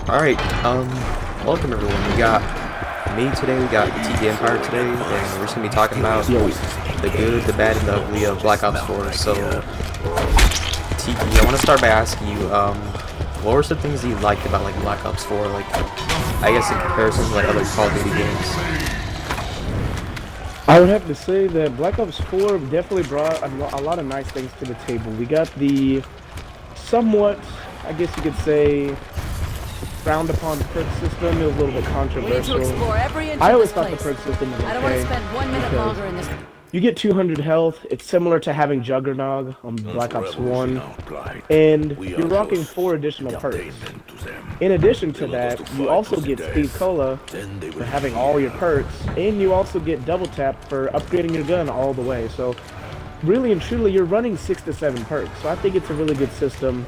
Alright, welcome everyone. We got me today, we got TK Empire today, and we're just gonna be talking about the good, the bad, and the ugly of Black Ops 4. So, TK, I want to start by asking you, what were some things that you liked about, like, Black Ops 4, like, I guess in comparison to, like, other Call of Duty games? I would have to say that Black Ops 4 definitely brought a lot of nice things to the table. We got the somewhat, I guess you could say, frowned upon perk system. It was a little bit controversial. I always thought the perk system was okay. I don't want to spend 1 minute longer in this. You get 200 health. It's similar to having Juggernog on Black Ops 1. And you're rocking 4 additional perks. In addition to that, you also get Speed Cola for having all your perks. And you also get Double Tap for upgrading your gun all the way. So really and truly, you're running 6 to 7 perks. So I think it's a really good system.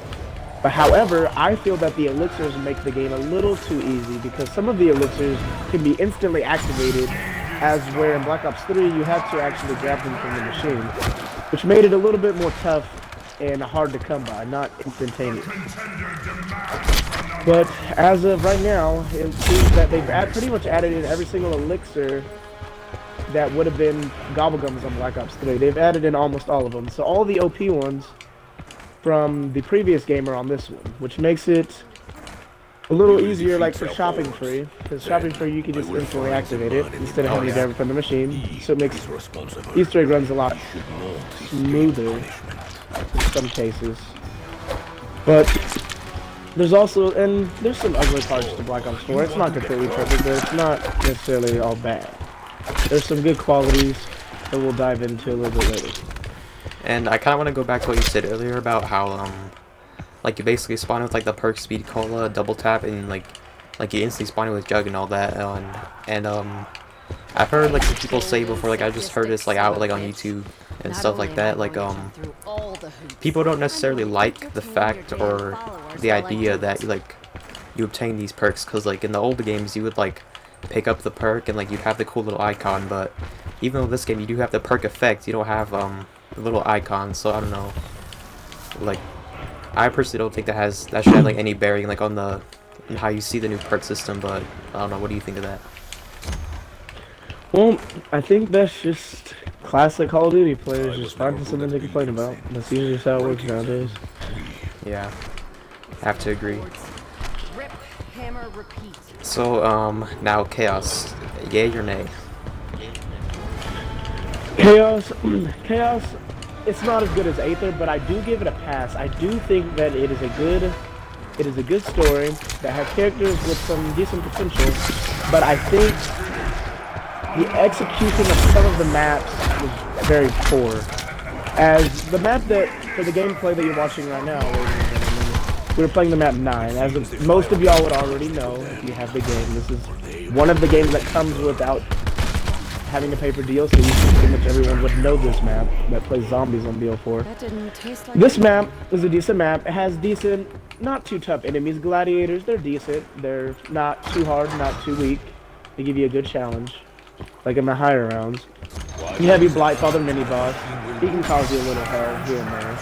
But however, I feel that the elixirs make the game a little too easy because some of the elixirs can be instantly activated, as where in Black Ops 3 you have to actually grab them from the machine, which made it a little bit more tough and hard to come by, not instantaneous. But as of right now, it seems that they've pretty much added in every single elixir that would have been Gobblegums on Black Ops 3. They've added in almost all of them. So all the OP ones from the previous game are on this one, which makes it a little easier, like for shopping free, because shopping free you can just instantly activate it instead of having to grab it from the machine. So it makes Easter egg runs a lot smoother in some cases. But there's also, and there's some ugly parts to Black Ops 4. It's not completely perfect, but it's not necessarily all bad. There's some good qualities that we'll dive into a little bit later. And I kind of want to go back to what you said earlier about how, like, you basically spawn with, like, the perk Speed Cola, Double Tap, and, like you instantly spawn with Jug and all that, and I've heard, like, some people say before, like, I just heard this, like, out, like, on YouTube and stuff like that, like, people don't necessarily like the fact or the idea that, like, you obtain these perks, because, like, in the older games, you would, like, pick up the perk, and, like, you'd have the cool little icon, but even though this game, you do have the perk effect, you don't have, the little icon, so I don't know, like, I personally don't think that should have, like, any bearing, like, on how you see the new perk system, but I don't know, what do you think of that? Well, I think that's just classic Call of Duty players just finding something to complain about. That's usually just how it works nowadays. Yeah, I have to agree. So, now Chaos, yay or nay? Chaos, it's not as good as Aether, but I do give it a pass. I do think that it is a good story that has characters with some decent potential, but I think the execution of some of the maps was very poor. As the map that, for the gameplay that you're watching right now, ladies and gentlemen, we were playing the map 9. As most of y'all would already know, if you have the game, this is one of the games that comes without having to pay for DLC, pretty much everyone would know this map that plays zombies on BO4. This map is a decent map. It has decent, not too tough enemies. Gladiators, they're decent. They're not too hard, not too weak. They give you a good challenge, like in the higher rounds. You have your Blightfather mini-boss. He can cause you a little hell here and there.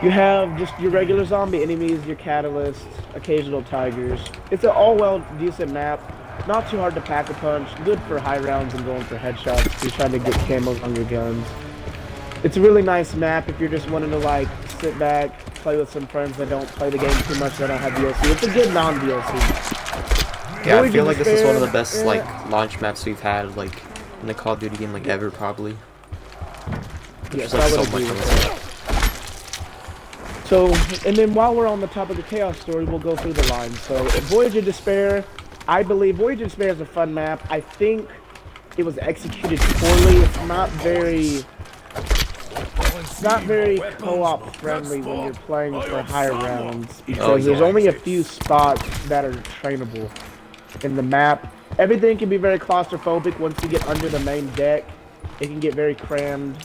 You have just your regular zombie enemies, your catalysts, occasional tigers. It's an all-well decent map. Not too hard to pack a punch, good for high rounds and going for headshots if you're trying to get camos on your guns. It's a really nice map if you're just wanting to, like, sit back, play with some friends that don't play the game too much, that don't have DLC. It's a good non-DLC. Yeah, I feel like this is one of the best, like, launch maps we've had, like, in the Call of Duty game, like, ever, probably. Yes, like, I would agree with that. So, and then while we're on the topic of Chaos Story, we'll go through the lines. So, Voyage of Despair, I believe Voyage of Despair is a fun map. I think it was executed poorly. It's not very co-op friendly when you're playing for higher rounds because there's only a few spots that are trainable in the map. Everything can be very claustrophobic once you get under the main deck. It can get very crammed.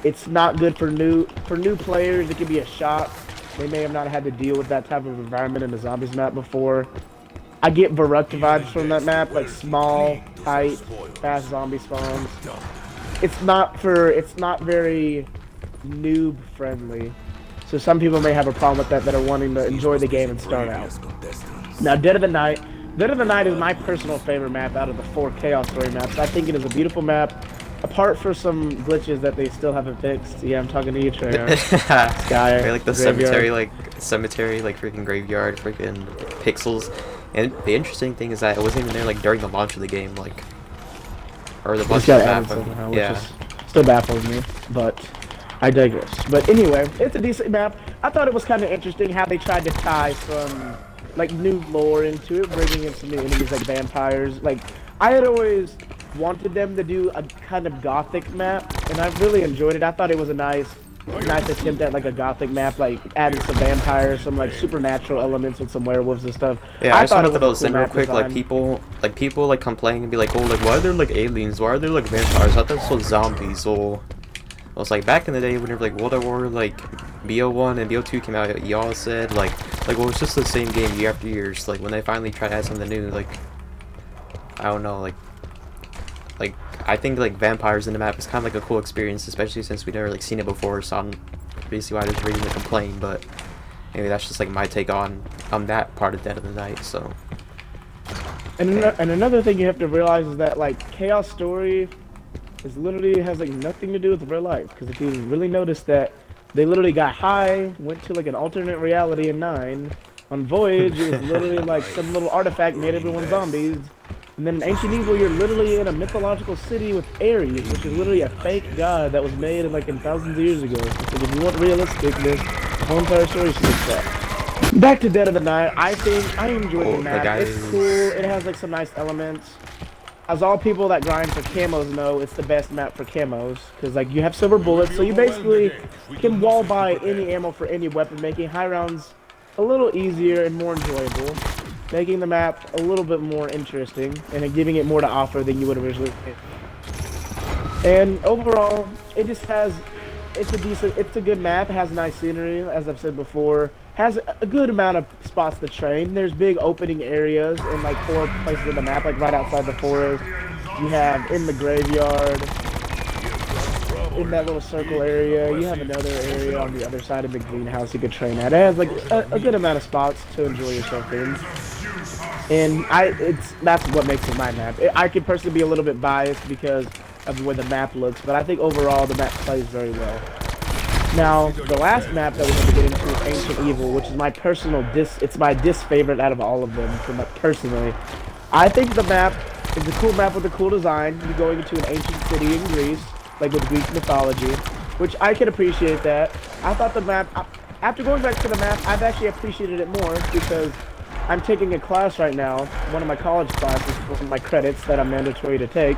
It's not good for new players. It can be a shock. They may have not had to deal with that type of environment in the zombies map before. I get Barukta vibes from that map, like small, tight, fast zombie spawns. It's not very noob friendly. So some people may have a problem with that are wanting to enjoy the game and start out. Now, Dead of the Night. Dead of the Night is my personal favorite map out of the 4 Chaos Story maps. I think it is a beautiful map, apart from some glitches that they still haven't fixed. Yeah, I'm talking to you, Treyarch. Sky, like the graveyard. cemetery, like freaking graveyard, freaking pixels. And the interesting thing is that it wasn't even there like during the launch of the game, like, or the launch of the map. Somehow, Yeah. Which still baffles me, but I digress. But anyway, it's a decent map. I thought it was kind of interesting how they tried to tie some like new lore into it, bringing in some new enemies like vampires. Like, I had always wanted them to do a kind of gothic map, and I really enjoyed it. I thought it was a nice attempt at like a gothic map, like adding some vampires, some like supernatural elements with some werewolves and stuff. Yeah, I just thought wanted to it know was a cool real map quick, like design. people like complain and be like, oh, like why are there like aliens? Why are there like vampires? I thought this was zombies. Well, I was like back in the day whenever like World at War like BO1 and BO2 came out, y'all said like well it's just the same game year after years. Like when they finally try to add something new, like I don't know, like I think like vampires in the map is kind of like a cool experience, especially since we've never like seen it before. So I'm basically why there's reason to complain, but maybe that's just like my take on that part of Dead of the Night. So And another thing you have to realize is that like Chaos Story is literally has like nothing to do with real life. Because if you really notice that they literally got high, went to like an alternate reality in 9. On Voyage, it was literally like some little artifact made everyone zombies. And then in Ancient Evil, you're literally in a mythological city with Ares, which is literally a fake god that was made in thousands of years ago. So if you want realisticness, the whole entire story should be that. Back to Dead of the Night, I think I enjoyed the map. It's cool. It has like some nice elements. As all people that grind for camos know, it's the best map for camos. Because like you have silver bullets, so you basically can wall buy any ammo for any weapon, making high rounds a little easier and more enjoyable, making the map a little bit more interesting and giving it more to offer than you would originally think. And overall, it just has, it's a good map. It has nice scenery, as I've said before. Has a good amount of spots to train. There's big opening areas in like 4 places in the map, like right outside the forest. You have in the graveyard, in that little circle area. You have another area on the other side of the greenhouse you could train at. It has like a good amount of spots to enjoy yourself in. And that's what makes it my map. I could personally be a little bit biased because of the way the map looks, but I think overall the map plays very well. Now, the last map that we're going to get into is Ancient Evil, which is my personal it's my disfavorite out of all of them, personally. I think the map is a cool map with a cool design. You're going into an ancient city in Greece, like with Greek mythology, which I can appreciate that. I thought the map, after going back to the map, I've actually appreciated it more because I'm taking a class right now, one of my college classes, one of my credits that I'm mandatory to take,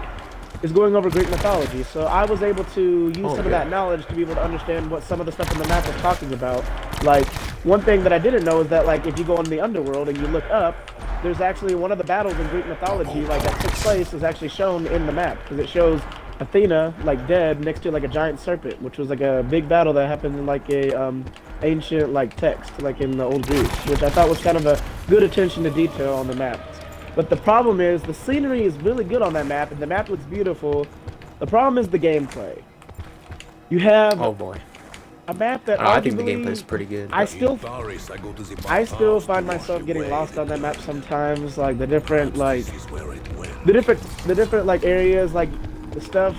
is going over Greek mythology. So I was able to use some of that knowledge to be able to understand what some of the stuff in the map was talking about. Like, one thing that I didn't know is that, like, if you go into the underworld and you look up, there's actually one of the battles in Greek mythology, like, that took place is actually shown in the map. Because it shows Athena, like, dead next to, like, a giant serpent, which was, like, a big battle that happened in, like, a, ancient, like, text, like, in the old Greece. Which I thought was kind of a good attention to detail on the map. But the problem is, the scenery is really good on that map, and the map looks beautiful. The problem is the gameplay. You have a map that I think the gameplay is pretty good. I still find myself getting lost on that map sometimes. Like the different like areas, like the stuff.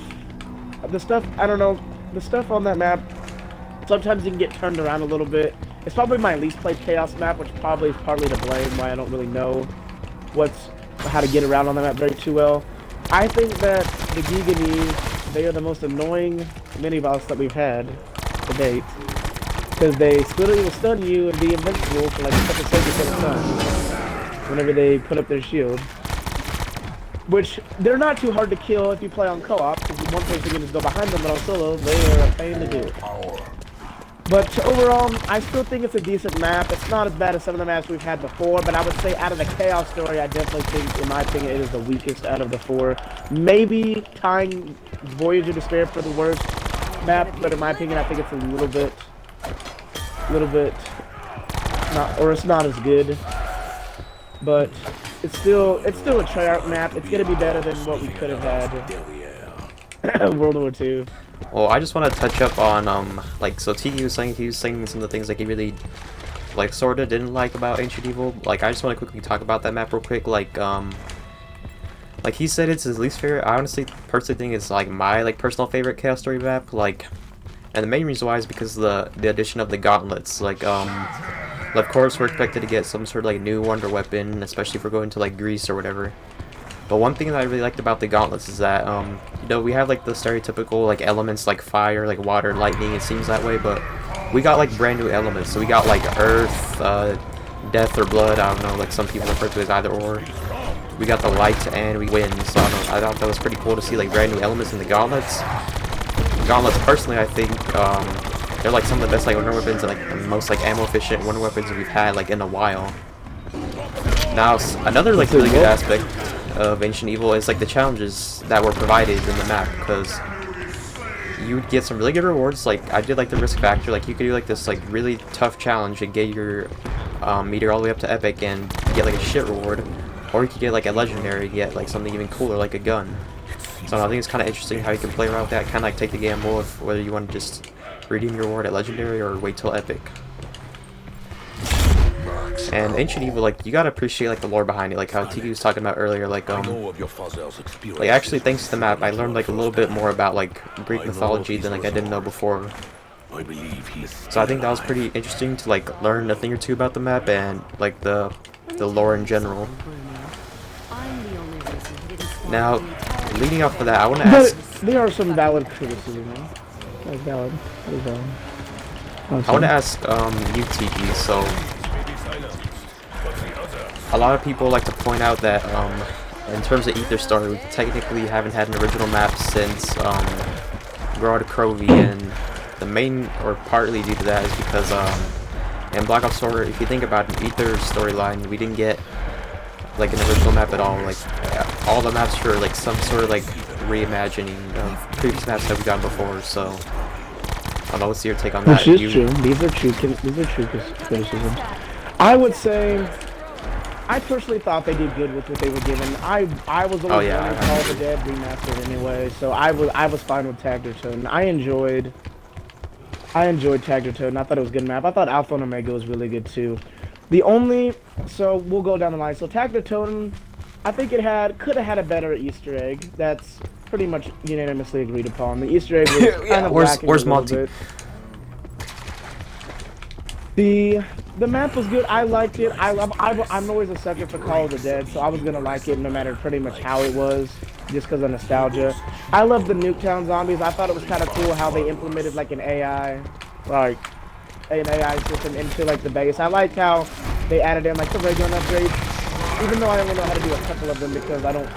I don't know. The stuff on that map. Sometimes you can get turned around a little bit. It's probably my least played Chaos map, which probably is partly to blame why I don't really know how to get around on the map very too well. I think that the Gigani, they are the most annoying mini-boss that we've had to date. Because they literally will stun you and be invincible for like a couple seconds at a time whenever they put up their shield. Which, they're not too hard to kill if you play on co-op, because one person can just go behind them, but on solo, they are a pain to do. But overall, I still think it's a decent map. It's not as bad as some of the maps we've had before, but I would say out of the Chaos Story, I definitely think, in my opinion, it is the weakest out of the 4. Maybe tying Voyage of Despair for the worst map, but in my opinion, I think it's a little bit, it's not as good. But it's still a Treyarch map. It's gonna be better than what we could have had. World War II. Well, I just want to touch up on like, so Tiki was saying some of the things like he really like sorta didn't like about Ancient Evil. Like, I just want to quickly talk about that map real quick. Like he said it's his least favorite. I honestly personally think it's like my like personal favorite Chaos Story map. Like, and the main reason why is because of the addition of the gauntlets. Like, of course we're expected to get some sort of like new wonder weapon, especially if we're going to like Greece or whatever. But one thing that I really liked about the gauntlets is that, you know, we have like the stereotypical like elements like fire, like water, lightning, it seems that way, but we got like brand new elements. So we got like earth, death or blood, I don't know, like some people refer to it as either or. We got the light and we wind, so I thought that was pretty cool to see like brand new elements in the gauntlets. Gauntlets, personally, I think, they're like some of the best like wonder weapons and like the most like ammo efficient wonder weapons we've had like in a while. Now, another like really good aspect of Ancient Evil is like the challenges that were provided in the map, because you would get some really good rewards. Like, I did like the risk factor, like you could do like this like really tough challenge and get your meter all the way up to epic and get like a shit reward, or you could get like a legendary, get like something even cooler like a gun. So I think it's kind of interesting how you can play around with that, kind of like take the gamble of whether you want to just redeem your reward at legendary or wait till epic. And Ancient Evil, like, you gotta appreciate like the lore behind it, like how Tiki was talking about earlier. Like actually, thanks to the map, I learned like a little bit more about like Greek mythology than like I didn't know before. So I think that was pretty interesting to like learn a thing or two about the map and like the lore in general. Now, leading off of that, I want to ask. There are some valid criticisms. That's valid. That is valid. I want to ask you, Tiki. So, a lot of people like to point out that in terms of Aether Story, we technically haven't had an original map since Road to Crovy, and the main, or partly due to that, is because in Black Ops 4, if you think about an Aether storyline, we didn't get like an original map at all. Like, all the maps were like some sort of like reimagining of previous maps that we got before. So, I don't know, what's your take on that? Which is true. These are true criticisms. I would say, I personally thought they did good with what they were given. I was always wanting Call of the Dead remastered anyway, so I was fine with Tagtertown. I enjoyed Tagtertown. I thought it was a good map. I thought Alpha and Omega was really good too. So we'll go down the line. So Tagtertown, I think it could have had a better Easter egg. That's pretty much unanimously agreed upon. The Easter egg was kind of lacking a little bit. The map was good. I liked it. I'm always a sucker for Call of the Dead, so I was gonna like it no matter pretty much how it was, just because of nostalgia. I love the Nuketown zombies. I thought it was kind of cool how they implemented like an AI system into like the base. I liked how they added in like the ray gun upgrades, even though I only know how to do a couple of them because I don't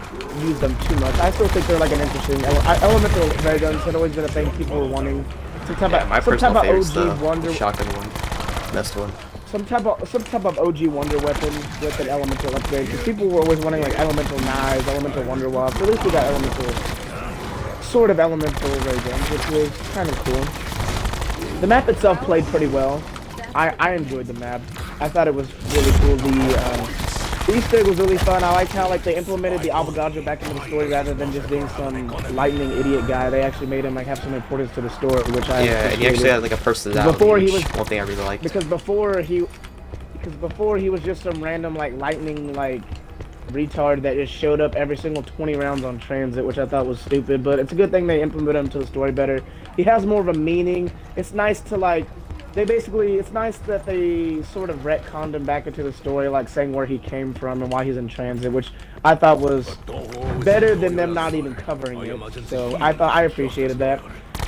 use them too much. I still think they're like an interesting elemental ray guns had always been a thing people were wanting. My personal favorite is the shotgun one, best one. Some type of OG wonder weapon with an elemental upgrade, because people were always wanting like elemental knives, elemental wonder wasps. At least we got elemental ray guns, which was kind of cool. The map itself played pretty well. I enjoyed the map. I thought it was really cool. The Easter egg was really fun. I liked how like they implemented the Avogadro back into the story rather than just being some lightning idiot guy. They actually made him like have some importance to the story, which I appreciated. And he actually had like a personality. Before he was one thing I really liked. Because before he was just some random like lightning like retard that just showed up every single 20 rounds on transit, which I thought was stupid. But it's a good thing they implemented him to the story better. He has more of a meaning. It's nice to like. It's nice that they sort of retconned him back into the story, like saying where he came from and why he's in transit, which I thought was better than them not even covering it. So I appreciated that.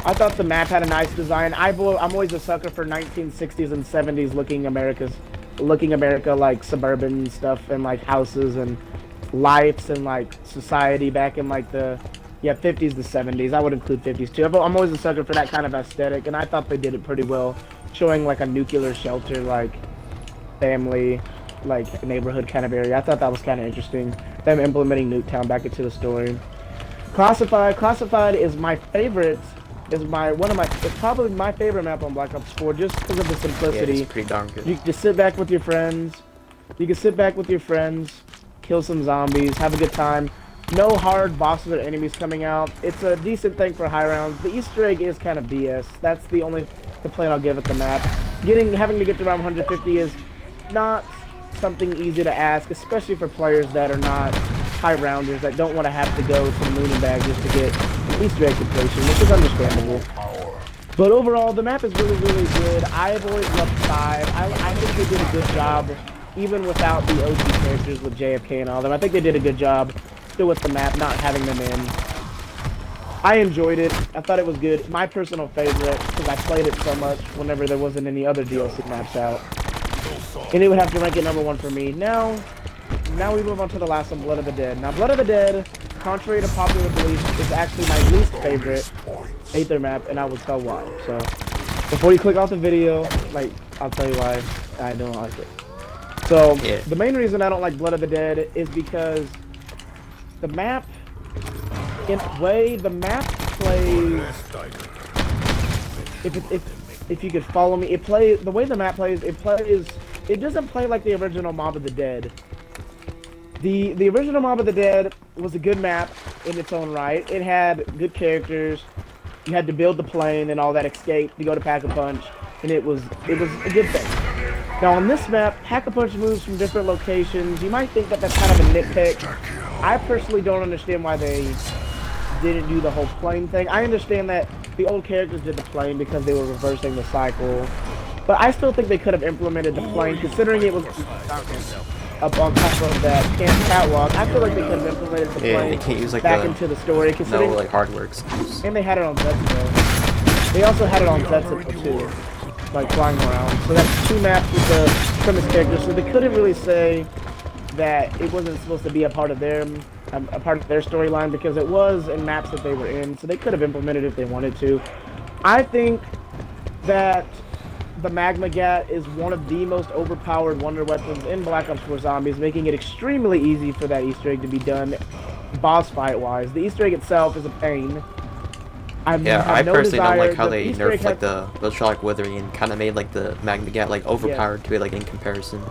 I thought the map had a nice design. I'm always a sucker for 1960s and 70s looking America like suburban stuff and like houses and lights and like society back in like the 50s to 70s. I would include 50s too. I'm always a sucker for that kind of aesthetic, and I thought they did it pretty well, showing like a nuclear shelter, like family, like neighborhood kind of area. I thought that was kind of interesting. Them implementing Nuketown back into the story. Classified is my favorite. It's probably my favorite map on Black Ops 4, just because of the simplicity. Yeah, it's pretty darn good. You can just sit back with your friends. Kill some zombies, have a good time. No hard bosses or enemies coming out. It's a decent thing for high rounds. The Easter egg is kind of BS. That's the only complaint I'll give at the map. Having to get to round 150 is not something easy to ask, especially for players that are not high rounders that don't want to have to go to the moon and back just to get Easter egg completion, which is understandable. But overall, the map is really, really good. I've always loved 5. I think they did a good job, even without the OG characters with JFK and all them. I think they did a good job still with the map, not having them in. I enjoyed it. I thought it was good. My personal favorite, because I played it so much whenever there wasn't any other DLC maps out. And it would have to rank at #1 for me. Now we move on to the last one, Blood of the Dead. Now, Blood of the Dead, contrary to popular belief, is actually my least favorite Aether map, and I will tell why. So, before you click off the video, I'll tell you why I don't like it. So, The main reason I don't like Blood of the Dead is because the map, in a way, the map plays, if you could follow me, the way the map plays, it doesn't play like the original Mob of the Dead. The original Mob of the Dead was a good map in its own right. It had good characters. You had to build the plane and all that escape to go to Pack-a-Punch, and it was a good thing. Now on this map, Pack-a-Punch moves from different locations. You might think that that's kind of a nitpick. I personally don't understand why they didn't do the whole plane thing. I understand that the old characters did the plane because they were reversing the cycle, but I still think they could have implemented the plane, considering it was up on top of that catwalk. I feel like they could have implemented the plane they can't use, like, back into the story. No, like, hardware excuse. And they had it on Zetsuko. They also had it on Zetsuko too, like flying around. So that's 2 maps with the premise characters. So they couldn't really say that it wasn't supposed to be a part of their storyline, because it was in maps that they were in. So they could have implemented it if they wanted to. I think that the Magma Gat is one of the most overpowered wonder weapons in Black Ops 4 Zombies, making it extremely easy for that Easter egg to be done boss fight wise. The Easter egg itself is a pain. I personally don't like how they nerfed like the Shark Withering and kind of made like the Magma Gat like overpowered to it, like in comparison.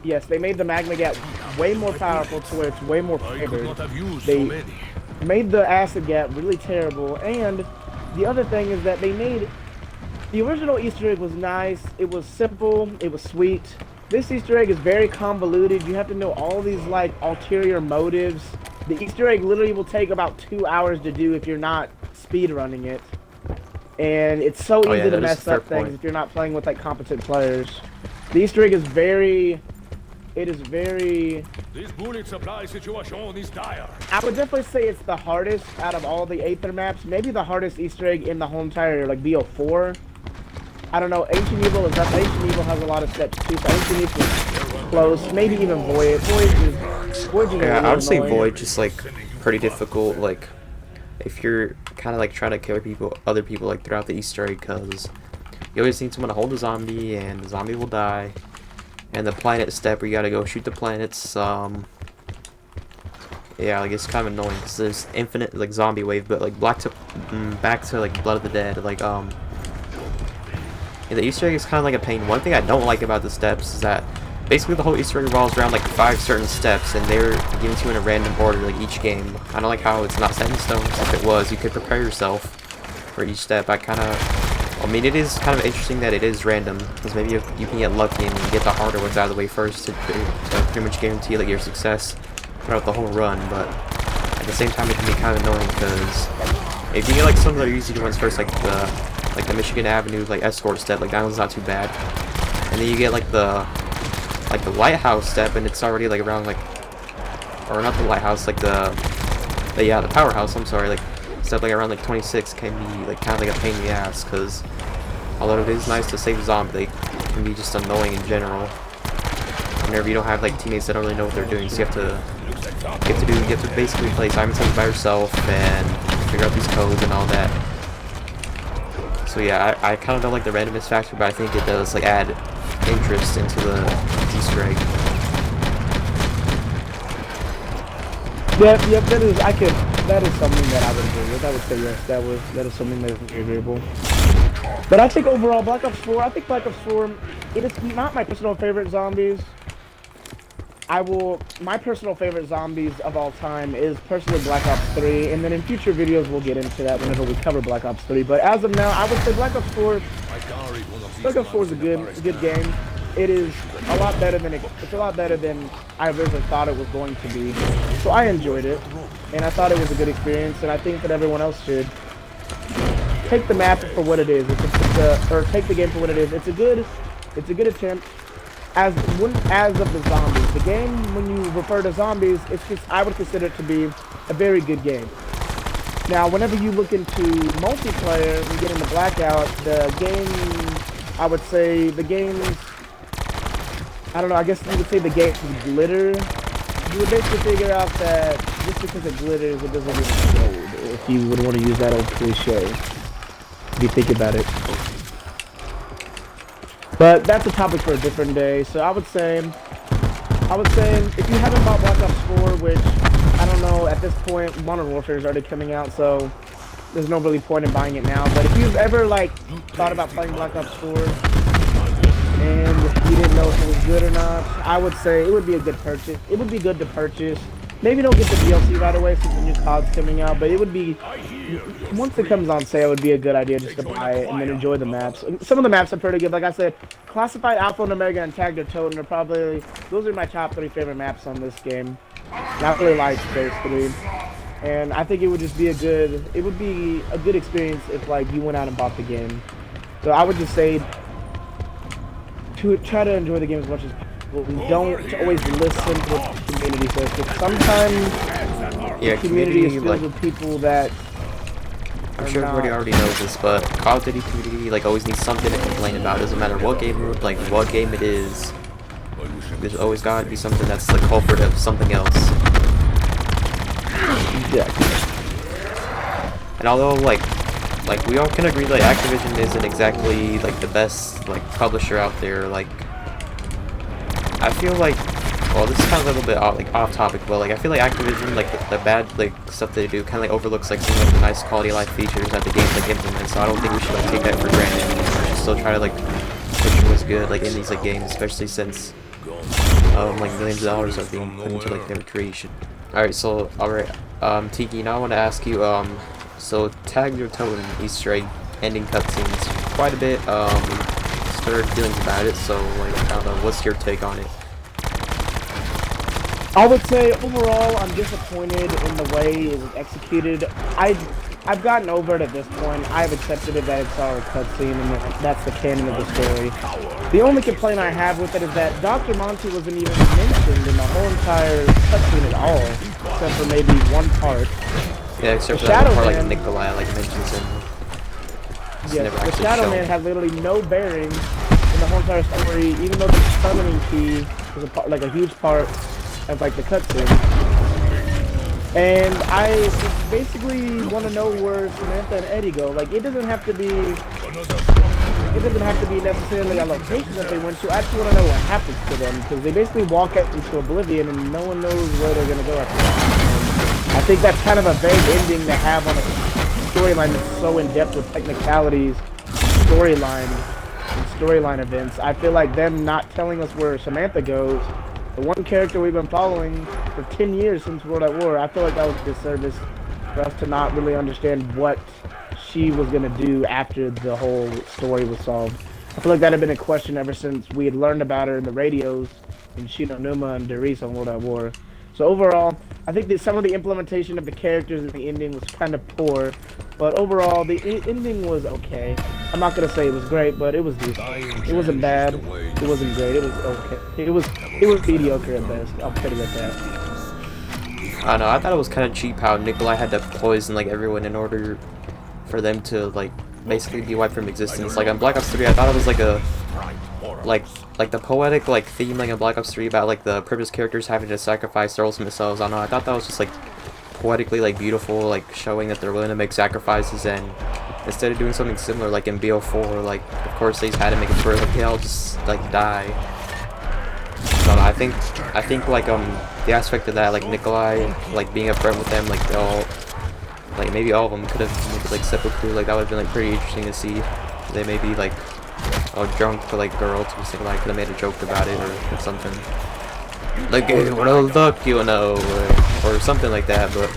Yes, they made the Magma Gat way more powerful to where it's way more favored. They made the Acid Gat really terrible, and the other thing is that they made the original Easter egg was nice, it was simple, it was sweet. This Easter egg is very convoluted. You have to know all these like ulterior motives. The Easter egg literally will take about 2 hours to do if you're not speedrunning it. And it's so easy to mess up things if you're not playing with like competent players. The Easter egg is very... This bullet supply situation is dire. I would definitely say it's the hardest out of all the Aether maps. Maybe the hardest Easter egg in the whole entire like BO4. I don't know. Ancient Evil is up. Ancient Evil has a lot of steps too. So Ancient Evil is close. Maybe even Void. Void is I would say Void just like pretty difficult. Like if you're kind of like trying to kill other people like throughout the Easter egg, because you always need someone to hold the zombie, and the zombie will die. And the planet step where you gotta go shoot the planets, yeah, like it's kind of annoying because there's infinite like zombie wave, but like back to like Blood of the Dead, like yeah, the Easter egg is kind of like a pain. One thing I don't like about the steps is that basically the whole Easter egg revolves around like 5 certain steps, and they're given to you in a random order like each game. I don't like how it's not set in stone. If it was, you could prepare yourself for each step. I mean, it is kind of interesting that it is random, because maybe you can get lucky and get the harder ones out of the way first to pretty much guarantee like your success throughout the whole run. But at the same time, it can be kind of annoying because if you get like some of the easy ones first, like the Michigan Avenue like escort step, like that one's not too bad, and then you get like the lighthouse step, and it's already like around like, or not the lighthouse, like the powerhouse. I'm sorry, like. Step like around like 26 can be like kind of like a pain in the ass, because although it is nice to save a zombie, they can be just annoying in general whenever you don't have like teammates that don't really know what they're doing. So you have to basically play Simon Says by yourself and figure out these codes and all that. So yeah, I kind of don't like the randomness factor, but I think it does like add interest into the Easter egg. Yep, that is something that I would agree with. I would say yes, that is something that is very agreeable. But I think overall, Black Ops 4, it is not my personal favorite zombies. My personal favorite zombies of all time is personally Black Ops 3, and then in future videos we'll get into that whenever we cover Black Ops 3. But as of now, I would say Black Ops 4 is a good game. It is a lot better than it's a lot better than I originally thought it was going to be. So I enjoyed it, and I thought it was a good experience, and I think that everyone else should take the map for what it is. Or take the game for what it is. It's a good attempt. As of the zombies, the game, when you refer to zombies, I would consider it to be a very good game. Now, whenever you look into multiplayer and get into Blackout, the game, I would say the games, I don't know, I guess you would say the games glitter. You would basically figure out that just because it glitters, it doesn't mean it's gold, if you would want to use that old cliche, if you think about it. But that's a topic for a different day. So I would say if you haven't bought Black Ops 4, which I don't know, at this point Modern Warfare is already coming out, so there's no really point in buying it now. But if you've ever thought about playing Black Ops 4 and you didn't know if it was good or not, I would say it would be a good purchase. It would be good to purchase. Maybe don't get the DLC right away since the new COD's coming out, but it would be, once it comes on sale, it would be a good idea just to buy it and then enjoy the maps. Some of the maps are pretty good. Like I said, Classified, Alpha and Omega, and Tag der Toten are those are my top 3 favorite maps on this game. And I really like those 3. And I think it would just be a good experience if you went out and bought the game. So I would just say to try to enjoy the game as much as possible. We don't always listen to what the community says, but sometimes the community is filled with people that I'm sure everybody already knows this, but Call of Duty community always needs something to complain about. It doesn't matter what game what game it is. There's always gotta be something that's the culprit of something else. Exactly. And although we all can agree Activision isn't exactly the best publisher out there, I feel well, this is kind of a little bit off topic, but I feel Activision, the bad stuff they do kind of overlooks some of the nice quality of life features that the games implement. So I don't think we should take that for granted. We should still try to push what's good in these games, especially since millions of dollars are being put into their creation. Alright, so Tiki, now I want to ask you, so Tag der Toten Easter egg ending cutscenes quite a bit. Stirred feelings about it, so I don't know, what's your take on it? I would say overall I'm disappointed in the way it was executed. I've gotten over it at this point. I've accepted it that it's our cutscene and that's the canon of the story. The only complaint I have with it is that Dr. Monty wasn't even mentioned in the whole entire cutscene at all, except for maybe one part. Yeah, except for that one part Nikolai mentions him. Yes, the Shadow Man had literally no bearing in the whole entire story, even though the summoning key was a huge part of the cutscene. And I just basically want to know where Samantha and Eddie go. It doesn't have to be necessarily a location that they went to. I just want to know what happens to them, because they basically walk out into oblivion and no one knows where they're gonna go after that. I think that's kind of a vague ending to have on a storyline that's so in depth with technicalities, storyline events. I feel like them not telling us where Samantha goes, the one character we've been following for 10 years since World at War, I feel like that was a disservice for us to not really understand what she was going to do after the whole story was solved. I feel like that had been a question ever since we had learned about her in the radios in Shinonuma and Derice on World at War. So overall, I think that some of the implementation of the characters in the ending was kind of poor, but overall the ending was okay. I'm not gonna say it was great, but it was decent. It wasn't bad. It wasn't great. It was okay. It was mediocre at best. I'll put it at that. I don't know. I thought it was kind of cheap how Nikolai had to poison everyone in order for them to basically be wiped from existence. On Black Ops 3, I thought it was the poetic theme in Black Ops 3 about the purpose characters having to sacrifice their ultimate selves. I don't know. I thought that was just poetically beautiful, showing that they're willing to make sacrifices, and instead of doing something similar in BO4, of course they just had to make it where they all just die. So I think the aspect of that, Nikolai being upfront with them, they all maybe all of them could have maybe seppuku, that would have been pretty interesting to see. They may be drunk, but their ultimate Nikolai could have made a joke about it or something. like what luck you know, or something like that. But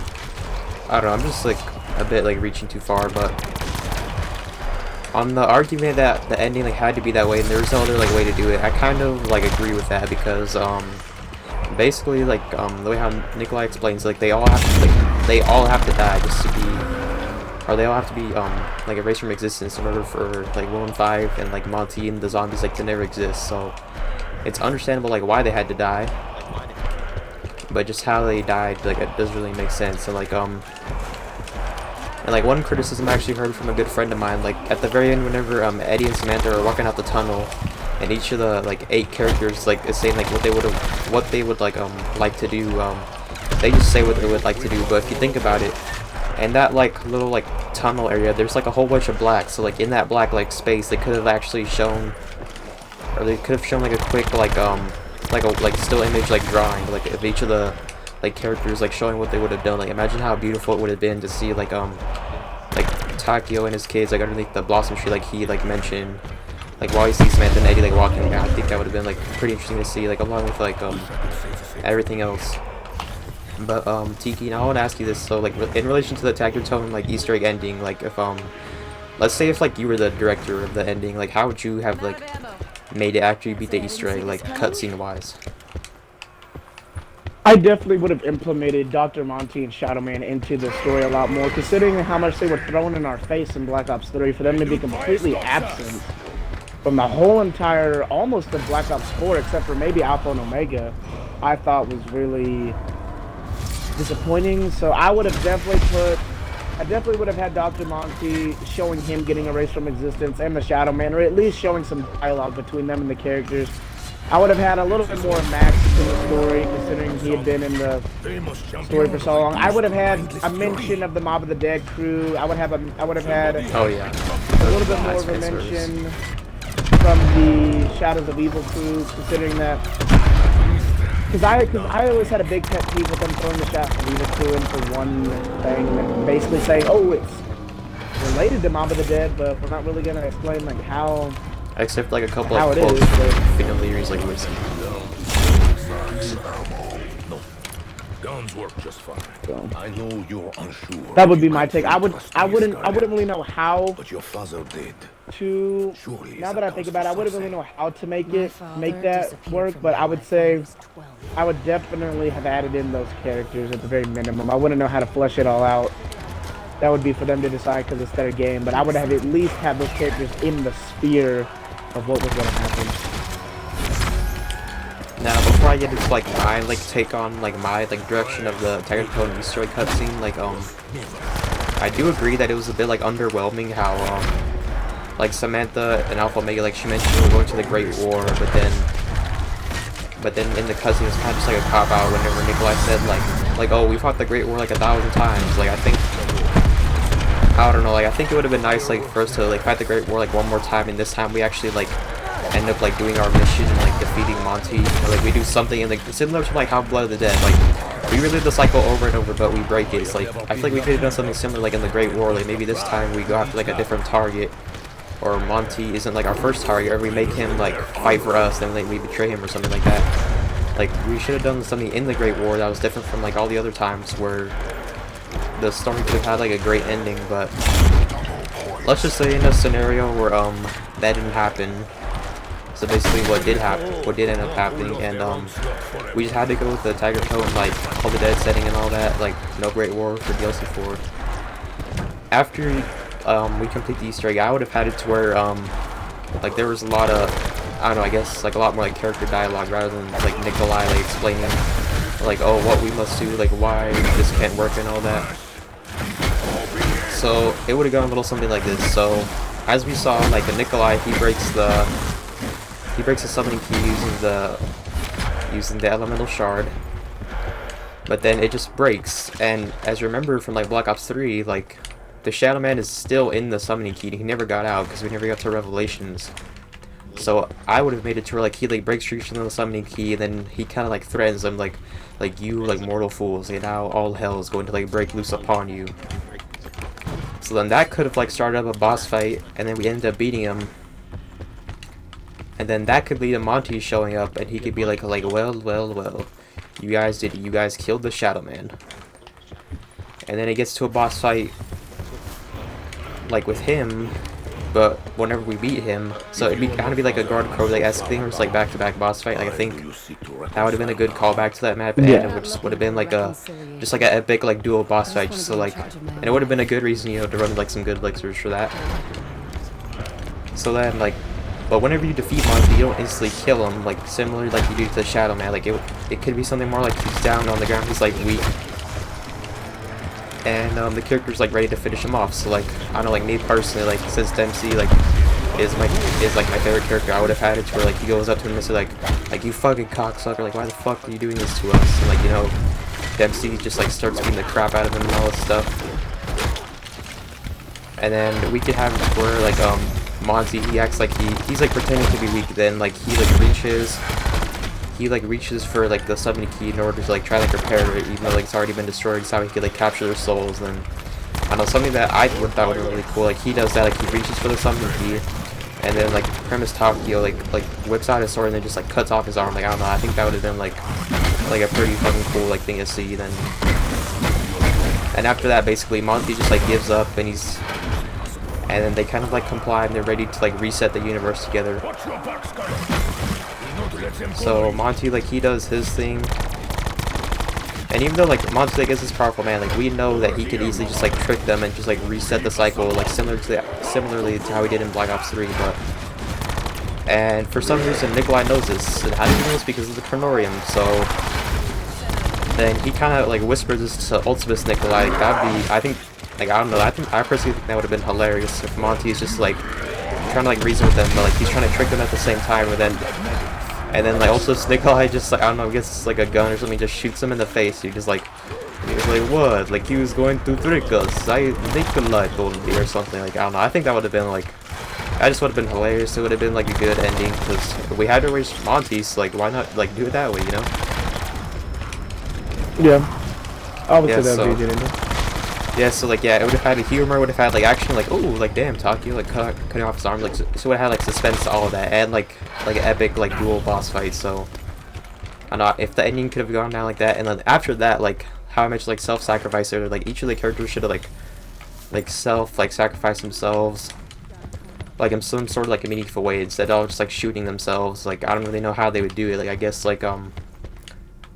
I don't know. I'm just like a bit like reaching too far. But on the argument that the ending like had to be that way and there's no other like way to do it, I kind of like agree with that because basically like the way how Nikolai explains, like they all have to die just to be, or they all have to be like erased from existence in order for like Willem 5 and like Monty and the zombies like to never exist. So it's understandable like why they had to die, but just how they died, like it doesn't really make sense. And like one criticism I actually heard from a good friend of mine, like at the very end whenever Eddie and Samantha are walking out the tunnel and each of the like 8 characters like is saying like what they would like to do, they just say what they would like to do. But if you think about it, and that like little like tunnel area, there's like a whole bunch of black, so like in that black like space they could have actually shown, or they could have shown like a quick like a still image like drawing like of each of the like characters, like showing what they would have done. Like imagine how beautiful it would have been to see like Takeo and his kids like underneath the blossom tree, like he like mentioned, like while you see Samantha and Eddie like walking around. I think that would have been like pretty interesting to see, like along with like everything else. But Tiki, now I want to ask you this. So like in relation to the Attack on Titan like Easter egg ending, like if let's say if like you were the director of the ending, like how would you have like made it actually beat the Easter egg, like cutscene wise? I definitely would have implemented Dr. Monty and Shadow Man into the story a lot more, considering how much they were thrown in our face in Black Ops 3. For them to be completely absent from the whole entire, almost of Black Ops 4, except for maybe Alpha and Omega, I thought was really disappointing. So I would have definitely would have had Dr. Monty showing him getting erased from existence, and the Shadow Man, or at least showing some dialogue between them and the characters. I would have had a little bit more Max in the story, considering he had been in the story for so long. I would have had a mention of the Mob of the Dead crew. I would have had Oh yeah, a little bit more of a mention from the Shadows of Evil crew, considering that. Because I always had a big pet peeve with them throwing the Shadows of Evil crew in for one thing and basically saying, oh, it's related to Mob of the Dead, but we're not really going to explain like how. Except like a couple How of it quotes is, from but- Phantom Leary's like whiskey. No. Guns work just fine. I know you're unsure. That would be my take. I wouldn't really know how But your father did. to. Surely Now it's that a I think about it, I wouldn't really know how to make My father that disappeared work. from But my I would life say when was 12. I would definitely have added in those characters at the very minimum. I wouldn't know how to flesh it all out. That would be for them to decide because it's their game. But I would have at least had those characters in the sphere of what was going to happen. Now, before I get into like my like take on like my like direction of the Attack on Titan Easter egg cutscene, like I do agree that it was a bit like underwhelming how like Samantha and Alpha Omega, like she mentioned we're going to the Great War, but then in the cutscene it's kind of just like a cop out whenever Nikolai said like oh, we fought the Great War like 1,000 times. Like I don't know, like I think it would have been nice like for us to like fight the Great War like one more time, and this time we actually like end up like doing our mission and like defeating Monty, or like we do something in like similar to like how Blood of the Dead, like we relive the cycle over and over but we break it. It's like I feel like we could have done something similar like in the Great War, like maybe this time we go after like a different target, or Monty isn't like our first target, or we make him like fight for us, then like we betray him or something like that. Like we should have done something in the Great War that was different from like all the other times where the story could have had like a great ending. But let's just say in a scenario where that didn't happen. So basically what did end up happening, and we just had to go with the Tiger Toe and like all the dead setting and all that, like no Great War for DLC 4. After we complete the Easter egg, I would have had it to where like there was a lot of, I don't know, I guess like a lot more like character dialogue rather than like Nikolai like explaining like, oh, what we must do, like why this can't work and all that. So it would have gone a little something like this. So as we saw, like Nikolai, he breaks the summoning key using the elemental shard, but then it just breaks. And as you remember from like Black Ops 3, like the Shadow Man is still in the summoning key. He never got out because we never got to Revelations. So I would have made it to where like he like breaks free from the summoning key, and then he kind of like threatens them like you like mortal fools, and now all hell is going to like break loose upon you. So then that could have like started up a boss fight, and then we ended up beating him. And then that could lead to Monty showing up, and he could be like, well, you guys did it. You guys killed the Shadow Man. And then it gets to a boss fight, like with him, but whenever we beat him, so it'd be kind of be like a Guard Crow like esque thing, where it's like back-to-back boss fight. Like I think that would have been a good callback to that map, and it would have been like a just like an epic like duo boss fight, just so like, and it would have been a good reason, you know, to run like some good elixirs for that. So then like, but whenever you defeat Monty, you don't instantly kill him, like similar like you do to the Shadow Man. Like it could be something more like he's down on the ground, he's like weak, and the character's like ready to finish him off. So like, I don't know, like me personally, like since Dempsey like is like my favorite character, I would have had it to where like he goes up to him and says like you fucking cocksucker, like why the fuck are you doing this to us? And like, you know, Dempsey just like starts beating the crap out of him and all this stuff. And then we could have where like Monty, he acts like he's like pretending to be weak, then like he reaches for like the summoning key in order to like try to like repair it, even though like it's already been destroyed, so he could like capture their souls. And I don't know, something that I thought would be really cool, like he does that, like he reaches for the summoning key, and then like Premise Takio like whips out his sword and then just like cuts off his arm. Like I don't know, I think that would have been like a pretty fucking cool like thing to see. Then and after that, basically Monty just like gives up, and then they kind of like comply, and they're ready to like reset the universe together. So Monty, like he does his thing, and even though like Monty like is this powerful man, like we know that he could easily just like trick them and just like reset the cycle, like similarly to how he did in Black Ops 3. And for some reason Nikolai knows this, and how do you know this? Because of the Chronorium. So then he kind of like whispers this to Ultimus Nikolai. Like, that'd be, I think, like I don't know, I personally think that would have been hilarious if Monty is just like trying to like reason with them, but like he's trying to trick them at the same time, and then like also Nikolai just like, I don't know, gets like a gun or something, just shoots him in the face. He's like what? Like he was going to trick us. Nikolai told me or something. Like I don't know. I think that would have been like, that just would have been hilarious. It would have been like a good ending, because we had to raise Monty, so like why not like do it that way, you know? Yeah. I would say that would be a good ending. Yeah, so like, yeah, it would have had a humor, would have had like action, like, oh, like damn, Takio like cutting off his arm, like, so it would have had like suspense to all of that, and like an epic like dual boss fight. So I don't know if the ending could have gone down like that, and then after that, like how I mentioned, like self-sacrifice, or like each of the characters should have like sacrifice themselves, like in some sort of like a meaningful way, instead of just like shooting themselves. Like I don't really know how they would do it. Like I guess like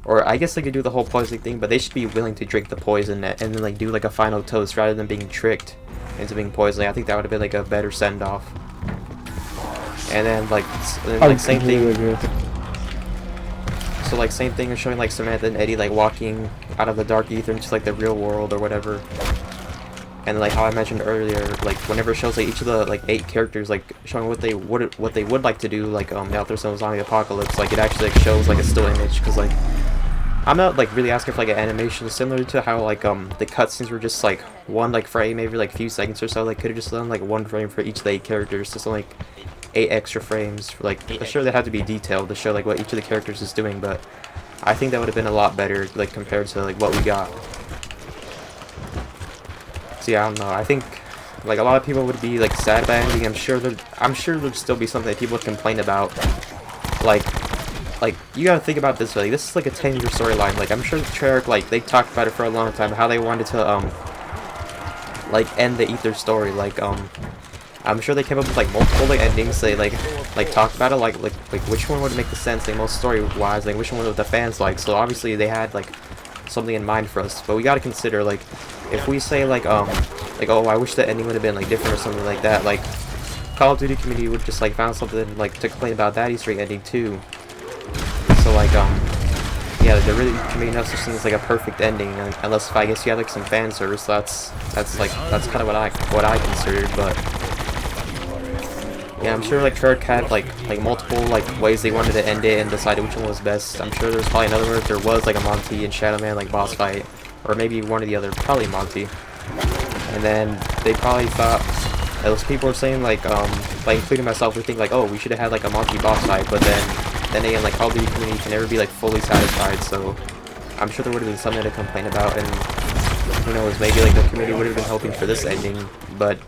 or I guess they could do the whole poisoning thing, but they should be willing to drink the poison and then like do like a final toast rather than being tricked into being poisoned. I think that would have been like a better send-off. And then like same thing. So like same thing as showing like Samantha and Eddie like walking out of the dark ether into like the real world or whatever. And like how I mentioned earlier, like whenever it shows like each of the like 8 characters like showing what they would like to do, like now there's no zombie apocalypse, like it actually like shows like a still image, because like I'm not like really asking for like an animation similar to how like the cutscenes were just like one like frame every like few seconds or so. Like could have just done like one frame for each of the 8 characters, just like 8 extra frames for like, sure they had to be detailed to show like what each of the characters is doing, but I think that would have been a lot better like compared to like what we got. So yeah, I don't know, I think like a lot of people would be like sad about ending. I'm sure there'd still be something that people would complain about. Like you gotta think about this way, like, this is like a 10-year storyline. Like I'm sure Treyarch, like they talked about it for a long time, how they wanted to like end the Ether story. Like I'm sure they came up with like multiple like endings. They like talked about it, like which one would make the sense, like most story wise, like which one would the fans like. So obviously they had like something in mind for us, but we gotta consider like if we say like oh I wish the ending would have been like different or something like that, like Call of Duty community would just like found something like to complain about that Easter egg ending too. So like yeah, there really can be no such thing as like a perfect ending, unless I guess you have like some fan service. That's kind of what I considered. But yeah, I'm sure like Treyarch had like multiple like ways they wanted to end it and decided which one was best. I'm sure there's probably another one if there was like a Monty and Shadow Man like boss fight, or maybe one or the other, probably Monty. And then they probably thought, those people were saying like including myself, we think like, oh, we should have had like a Monty boss fight, but then again, like Call of Duty community can never be like fully satisfied, so I'm sure there would have been something to complain about, and who knows, maybe like the community would have been hoping for this ending, but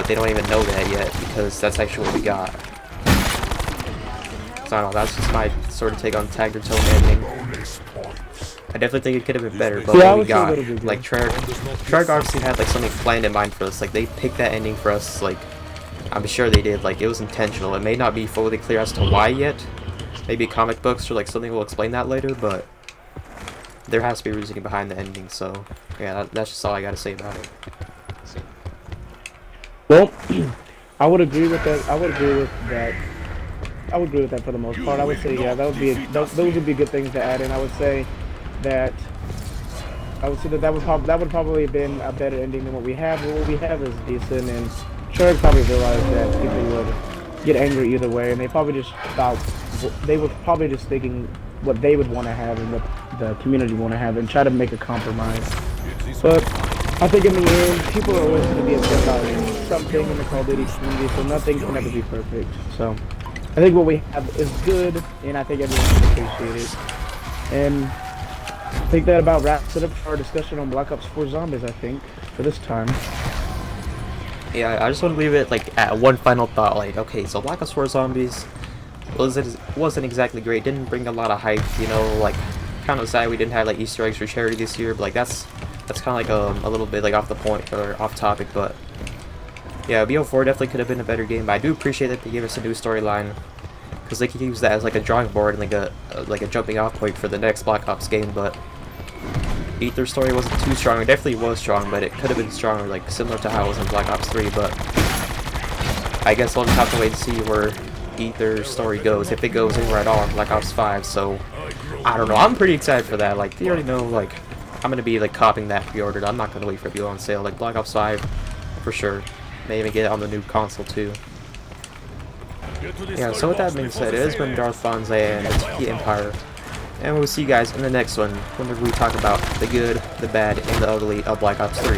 they don't even know that yet, because that's actually what we got. So I don't know, that's just my sort of take on Tagger Tone ending. I definitely think it could have been better, but Yeah, I what we would say that got, it'd be good. like Treyarch obviously had like something planned in mind for us. Like they picked that ending for us. Like I'm sure they did. Like it was intentional. It may not be fully clear as to why yet. Maybe comic books or like something will explain that later, but there has to be reasoning behind the ending. So yeah, that's just all I gotta say about it. Well, I would agree with that. I would agree with that. I would agree with that for the most part. I would say, yeah, that would be those would be good things to add in. I would say that that would probably have been a better ending than what we have. But what we have is decent, and Treyarch probably realized that people would get angry either way, and they probably just thought they were probably just thinking what they would want to have and what the community want to have, and try to make a compromise. But I think in the end, people are always going to be upset about something in the Call of Duty community, so nothing can ever be perfect. So I think what we have is good, and I think everyone can appreciate it. And I think that about wraps it up for our discussion on Black Ops 4 Zombies, I think, for this time. Yeah, I just want to leave it like at one final thought. Like, okay, so Black Ops 4 Zombies wasn't exactly great. Didn't bring a lot of hype. You know, like kind of sad we didn't have like Easter eggs for charity this year. But like that's kind of like a little bit like off the point or off topic. But yeah, BO4 definitely could have been a better game. But I do appreciate that they gave us a new storyline because they could use that as like a drawing board and like a jumping off point for the next Black Ops game. But Aether's story wasn't too strong. It definitely was strong, but it could have been stronger, like similar to how it was in Black Ops 3. But I guess we'll just have to wait and see where Aether's story goes, if it goes anywhere at all in Black Ops 5. So I don't know. I'm pretty excited for that. Like, you already know, like I'm gonna be like copying that pre-ordered. I'm not gonna wait for it to go on sale. Like Black Ops 5 for sure. May even get it on the new console too. Yeah, so with that being said, it has been Darth Fonze and it's the Empire. And we'll see you guys in the next one whenever we talk about the good, the bad, and the ugly of Black Ops 3.